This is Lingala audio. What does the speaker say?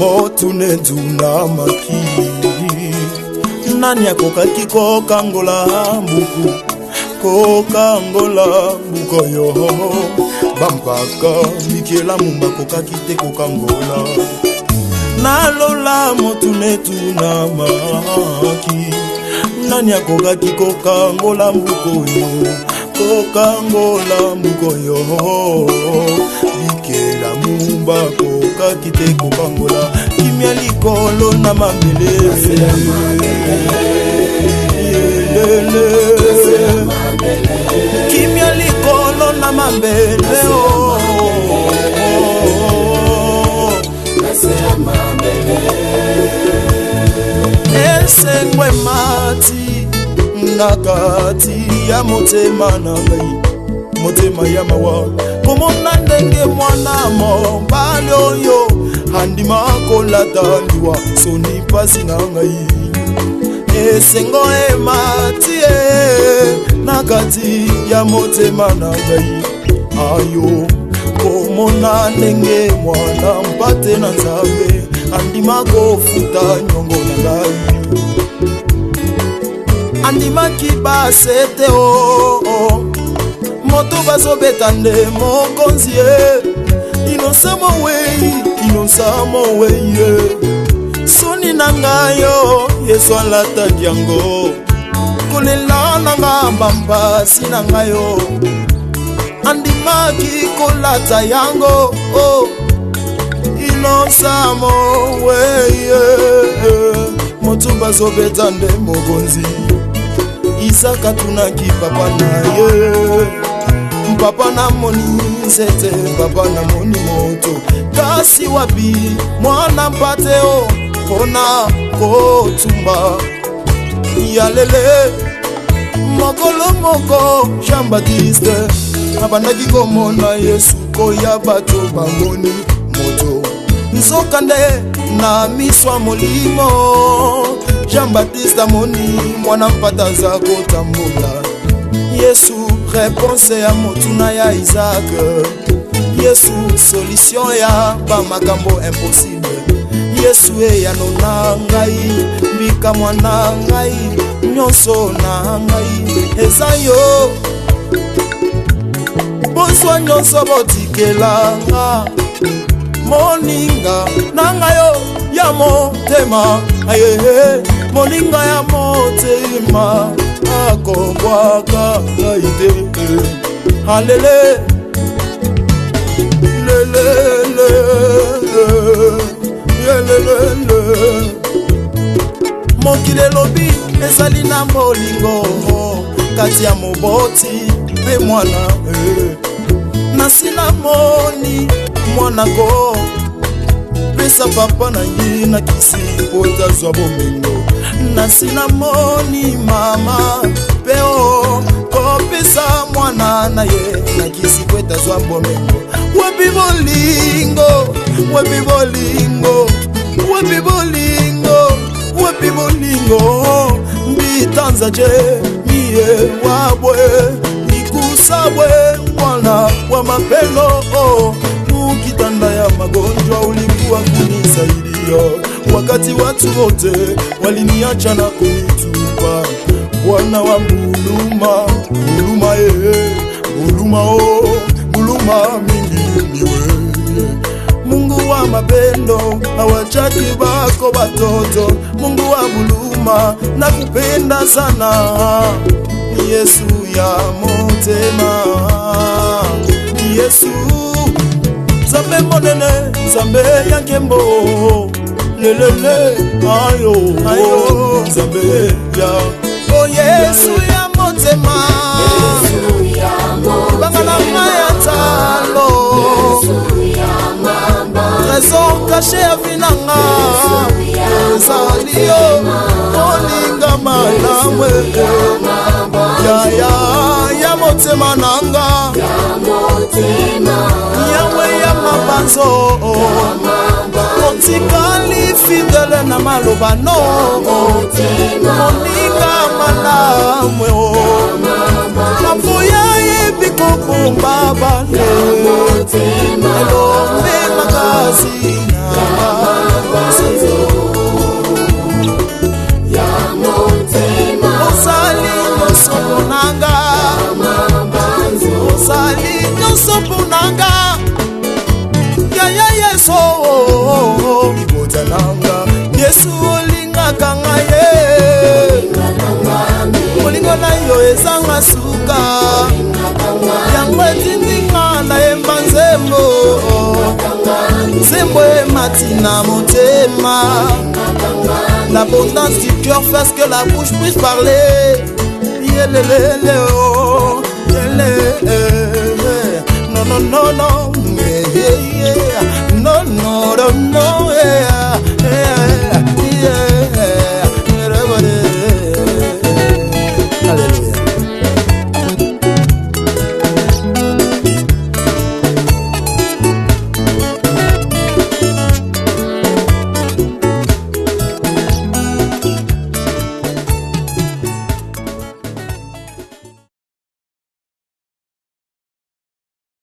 motune tuna maki nani akokaki kokangola mbuku kokangola mbuko yo bampaka mikela mumba kokaki te kokangola nalola motune tuna maki nani akokaki kokangola mbuko yo kokangola mbuko yo mikela mumba kokaki te kokangola kimia likolo na mabele kimia likolo na mabele esengwe mati nakati ya motema na ngai motema ya mawa komona ndenge mwana mobali oyo andima kolata liwa soni pasi na ngai esengo emati nakati ya motema na ngai ayo komona ndenge mwana mpate na nzambe andima kofuta nyongo na ngai andima kibasete moto bazobeta nde mokonzi inosamo weye soni na ngayo yesu alata diango kolela na ngamba mpasi na ngayo andimaki kolata yango inosamo weye moto bazobeta nde mokonzi Isaka tunaki papa na ye papa na moni sete papa na moni moto kasi wapi mwana mpateo kona kotumba yalele mokolo moko Jean Baptiste abandaki komona Yesu koya bato bangoni moto nzokande na miswa molimo Jean Baptiste amoni mwana mpata za kotambola Yesu réponse ya motuna ya Isaac Yesu solution ya ba makambo impossible Yesu eyano na ngai mbika mwana ngai nyonso na ngai ezayo boswa nyonso botikelanga moninga na ngayo ya motema aye moninga ya motema akobwaka kaide halele lelele yelele mokile lobi ezali na molingo kati ya moboti pe mwana nasina moni mwana ko pesa papa na ye na kisi pota zwa bomengo nasina moni mama peo ko pesa mwana na ye na kisi pota zwa bomengo webi bolingo webi bolingo webi bolingo webi bolingo mbitanza je miye wabwe nikusabwe mwana wa mapendo ukitanda ya magonjwa ulikuwa kunisaidia wakati watu wote waliniacha na kunitupa Bwana wa buluma buluma buluma buluma mingi niwe Mungu wa mapendo hawachaki bako batoto Mungu wa buluma nakupenda sana Yesu ya motema Yesu Zambe monene, zambe yankembo Lelele, ayo, ayo Zambe ya Oh Yesu ya motema Yesu ya motema Bangala maya talo Yesu ya mamba Trésor caché ya vinanga Yesu ya Zalio Olinga malamwe Ya motema nanga Ya motema Yawe ya mabanzo Kotikali fidele na maloba no Moninga malamwe Mafuya yebiko kumbaba Elombe makazina suka yango etindinga nayemba nzembo nzembo ematina motema. L'abondance du cœur fait ce que la bouche puisse parler. Non, non, non, non, non, non, non, non.